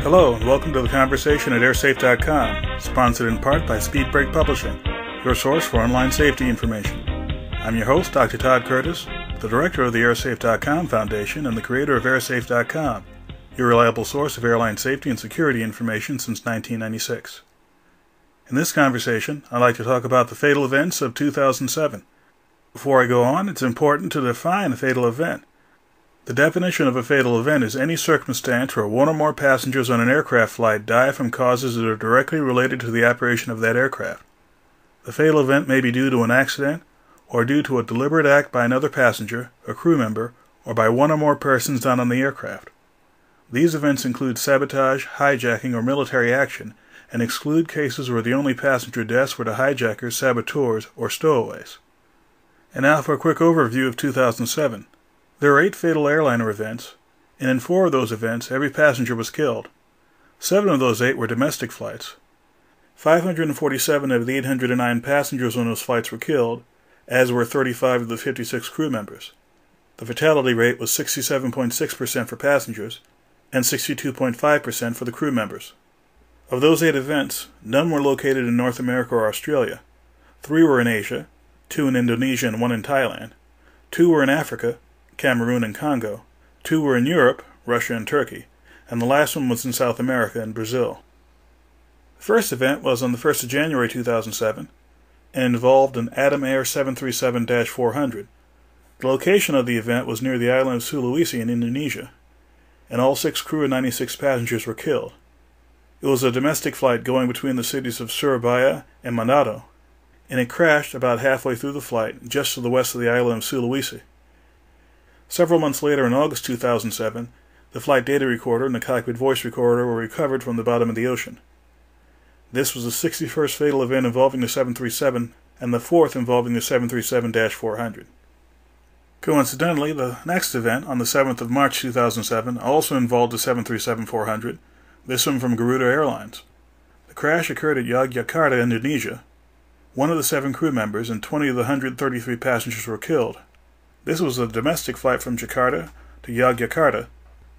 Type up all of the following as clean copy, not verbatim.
Hello, and welcome to the conversation at airsafe.com, sponsored in part by Speedbreak Publishing, your source for online safety information. I'm your host, Dr. Todd Curtis, the director of the airsafe.com Foundation and the creator of airsafe.com, your reliable source of airline safety and security information since 1996. In this conversation, I'd like to talk about the fatal events of 2007. Before I go on, it's important to define a fatal event. The definition of a fatal event is any circumstance where one or more passengers on an aircraft flight die from causes that are directly related to the operation of that aircraft. The fatal event may be due to an accident, or due to a deliberate act by another passenger, a crew member, or by one or more persons not on the aircraft. These events include sabotage, hijacking, or military action, and exclude cases where the only passenger deaths were to hijackers, saboteurs, or stowaways. And now for a quick overview of 2007. There were 8 fatal airliner events, and in 4 of those events, every passenger was killed. 7 of those 8 were domestic flights. 547 of the 809 passengers on those flights were killed, as were 35 of the 56 crew members. The fatality rate was 67.6% for passengers, and 62.5% for the crew members. Of those 8 events, none were located in North America or Australia. 3 were in Asia, 2 in Indonesia and 1 in Thailand. 2 were in Africa, Cameroon and Congo. 2 were in Europe, Russia and Turkey, and the last one was in South America and Brazil. The first event was on the 1st of January 2007 and involved an Atom Air 737-400. The location of the event was near the island of Sulawesi in Indonesia, and all 6 crew and 96 passengers were killed. It was a domestic flight going between the cities of Surabaya and Manado, and it crashed about halfway through the flight just to the west of the island of Sulawesi. Several months later, in August 2007, the flight data recorder and the cockpit voice recorder were recovered from the bottom of the ocean. This was the 61st fatal event involving the 737 and the 4th involving the 737-400. Coincidentally, the next event, on the 7th of March 2007, also involved the 737-400, this one from Garuda Airlines. The crash occurred at Yogyakarta, Indonesia. 1 of the 7 crew members and 20 of the 133 passengers were killed. This was a domestic flight from Jakarta to Yogyakarta,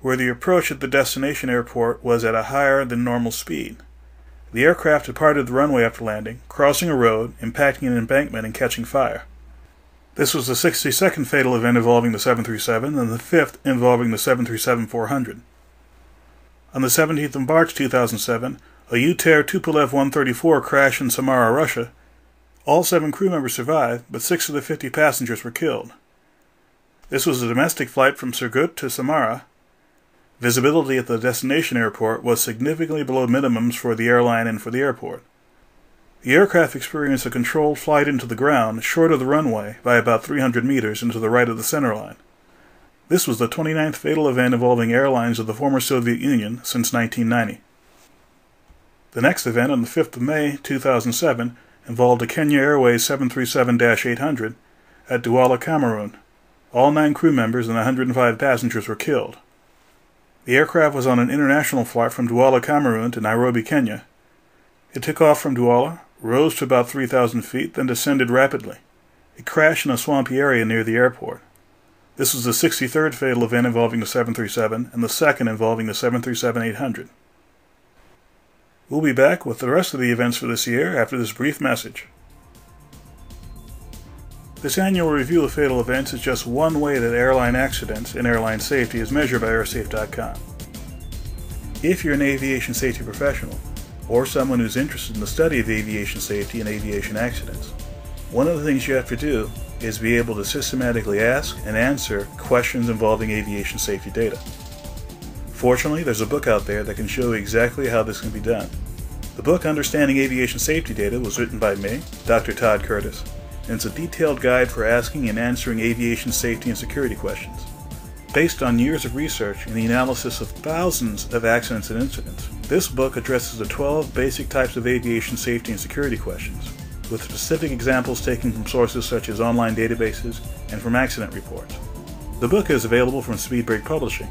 where the approach at the destination airport was at a higher than normal speed. The aircraft departed the runway after landing, crossing a road, impacting an embankment, and catching fire. This was the 62nd fatal event involving the 737 and the 5th involving the 737-400. On the 17th of March 2007, a Uter Tupolev 134 crashed in Samara, Russia. All 7 crew members survived, but 6 of the 50 passengers were killed. This was a domestic flight from Surgut to Samara. Visibility at the destination airport was significantly below minimums for the airline and for the airport. The aircraft experienced a controlled flight into the ground short of the runway by about 300 meters into the right of the centerline. This was the 29th fatal event involving airlines of the former Soviet Union since 1990. The next event, on the 5th of May 2007, involved a Kenya Airways 737-800 at Douala, Cameroon. All 9 crew members and 105 passengers were killed. The aircraft was on an international flight from Douala, Cameroon to Nairobi, Kenya. It took off from Douala, rose to about 3,000 feet, then descended rapidly. It crashed in a swampy area near the airport. This was the 63rd fatal event involving the 737 and the 2nd involving the 737-800. We'll be back with the rest of the events for this year after this brief message. This annual review of fatal events is just one way that airline accidents and airline safety is measured by airsafe.com. If you're an aviation safety professional, or someone who's interested in the study of aviation safety and aviation accidents, one of the things you have to do is be able to systematically ask and answer questions involving aviation safety data. Fortunately, there's a book out there that can show you exactly how this can be done. The book Understanding Aviation Safety Data was written by me, Dr. Todd Curtis, and it's a detailed guide for asking and answering aviation safety and security questions. Based on years of research and the analysis of thousands of accidents and incidents, this book addresses the 12 basic types of aviation safety and security questions, with specific examples taken from sources such as online databases and from accident reports. The book is available from Speedbreak Publishing,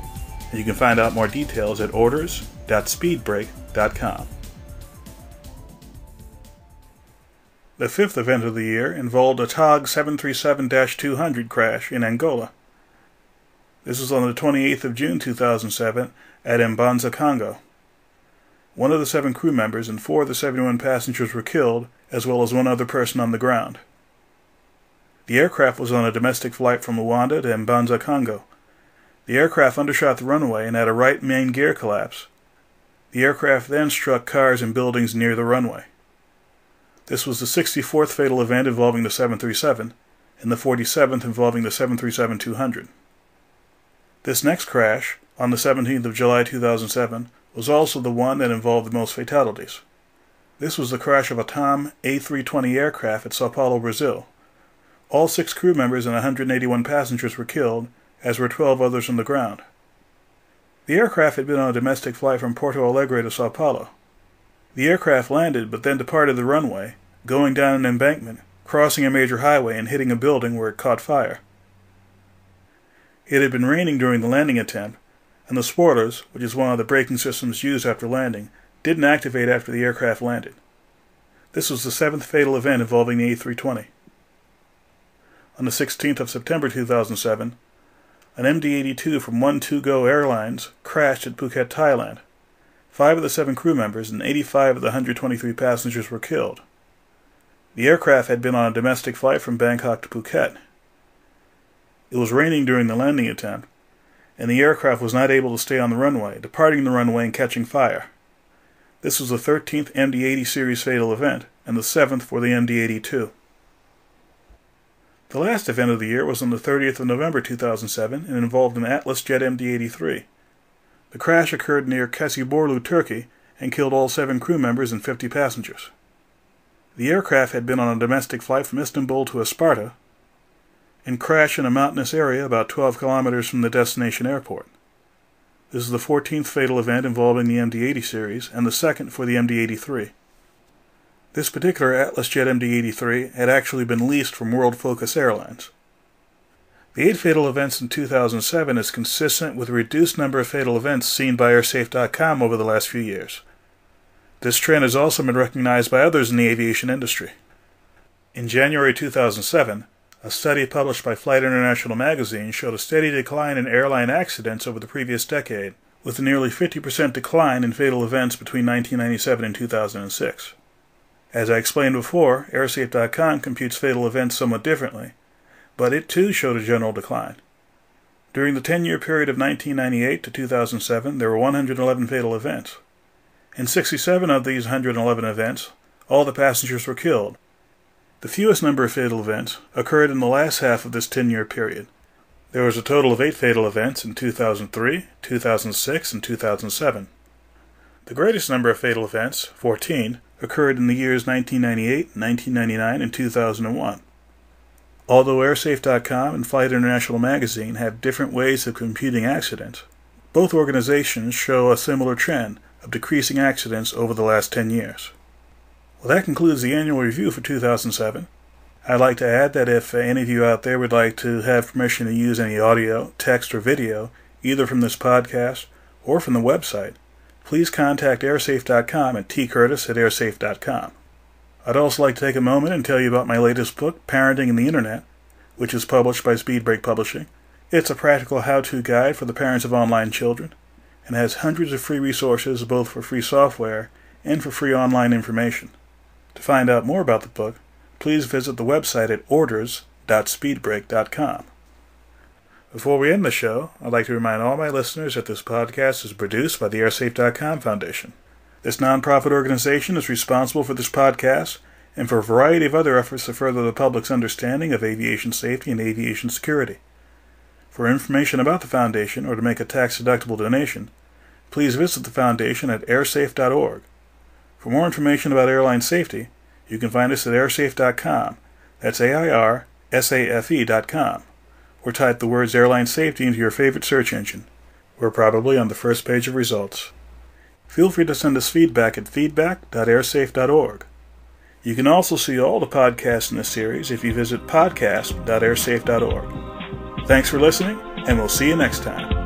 and you can find out more details at orders.speedbreak.com. The 5th event of the year involved a TOG 737-200 crash in Angola. This was on the 28th of June 2007 at Mbanza, Congo. One of the 7 crew members and 4 of the 71 passengers were killed, as well as 1 other person on the ground. The aircraft was on a domestic flight from Luanda to Mbanza, Congo. The aircraft undershot the runway and had a right main gear collapse. The aircraft then struck cars and buildings near the runway. This was the 64th fatal event involving the 737, and the 47th involving the 737-200. This next crash, on the 17th of July 2007, was also the one that involved the most fatalities. This was the crash of a TAM A320 aircraft at Sao Paulo, Brazil. All 6 crew members and 181 passengers were killed, as were 12 others on the ground. The aircraft had been on a domestic flight from Porto Alegre to Sao Paulo. The aircraft landed but then departed the runway, going down an embankment, crossing a major highway and hitting a building where it caught fire. It had been raining during the landing attempt, and the spoilers, which is one of the braking systems used after landing, didn't activate after the aircraft landed. This was the 7th fatal event involving the A320. On the 16th of September 2007, an MD-82 from 1-2-Go Airlines crashed at Phuket, Thailand. 5 of the 7 crew members and 85 of the 123 passengers were killed. The aircraft had been on a domestic flight from Bangkok to Phuket. It was raining during the landing attempt, and the aircraft was not able to stay on the runway, departing the runway and catching fire. This was the 13th MD-80 series fatal event, and the 7th for the MD-82. The last event of the year was on the 30th of November 2007 and involved an Atlas jet MD-83. The crash occurred near Kasiborlu, Turkey, and killed all 7 crew members and 50 passengers. The aircraft had been on a domestic flight from Istanbul to Isparta and crashed in a mountainous area about 12 kilometers from the destination airport. This is the 14th fatal event involving the MD-80 series and the 2nd for the MD-83. This particular Atlas jet MD-83 had actually been leased from World Focus Airlines. The 8 fatal events in 2007 is consistent with a reduced number of fatal events seen by AirSafe.com over the last few years. This trend has also been recognized by others in the aviation industry. In January 2007, a study published by Flight International magazine showed a steady decline in airline accidents over the previous decade, with a nearly 50% decline in fatal events between 1997 and 2006. As I explained before, AirSafe.com computes fatal events somewhat differently, but it too showed a general decline. During the 10-year period of 1998 to 2007, there were 111 fatal events. In 67 of these 111 events, all the passengers were killed. The fewest number of fatal events occurred in the last half of this 10-year period. There was a total of 8 fatal events in 2003, 2006, and 2007. The greatest number of fatal events, 14, occurred in the years 1998, 1999, and 2001. Although AirSafe.com and Flight International magazine have different ways of computing accidents, both organizations show a similar trend of decreasing accidents over the last 10 years. Well, that concludes the annual review for 2007. I'd like to add that if any of you out there would like to have permission to use any audio, text, or video, either from this podcast or from the website, please contact airsafe.com at tcurtis@airsafe.com. I'd also like to take a moment and tell you about my latest book, Parenting and the Internet, which is published by Speedbreak Publishing. It's a practical how-to guide for the parents of online children, and has hundreds of free resources both for free software and for free online information. To find out more about the book, please visit the website at orders.speedbreak.com. Before we end the show, I'd like to remind all my listeners that this podcast is produced by the AirSafe.com Foundation. This nonprofit organization is responsible for this podcast and for a variety of other efforts to further the public's understanding of aviation safety and aviation security. For information about the Foundation or to make a tax-deductible donation, please visit the Foundation at airsafe.org. For more information about airline safety, you can find us at airsafe.com, that's AIRSAFE.com, or type the words airline safety into your favorite search engine. We're probably on the first page of results. Feel free to send us feedback at feedback.airsafe.org. You can also see all the podcasts in this series if you visit podcast.airsafe.org. Thanks for listening, and we'll see you next time.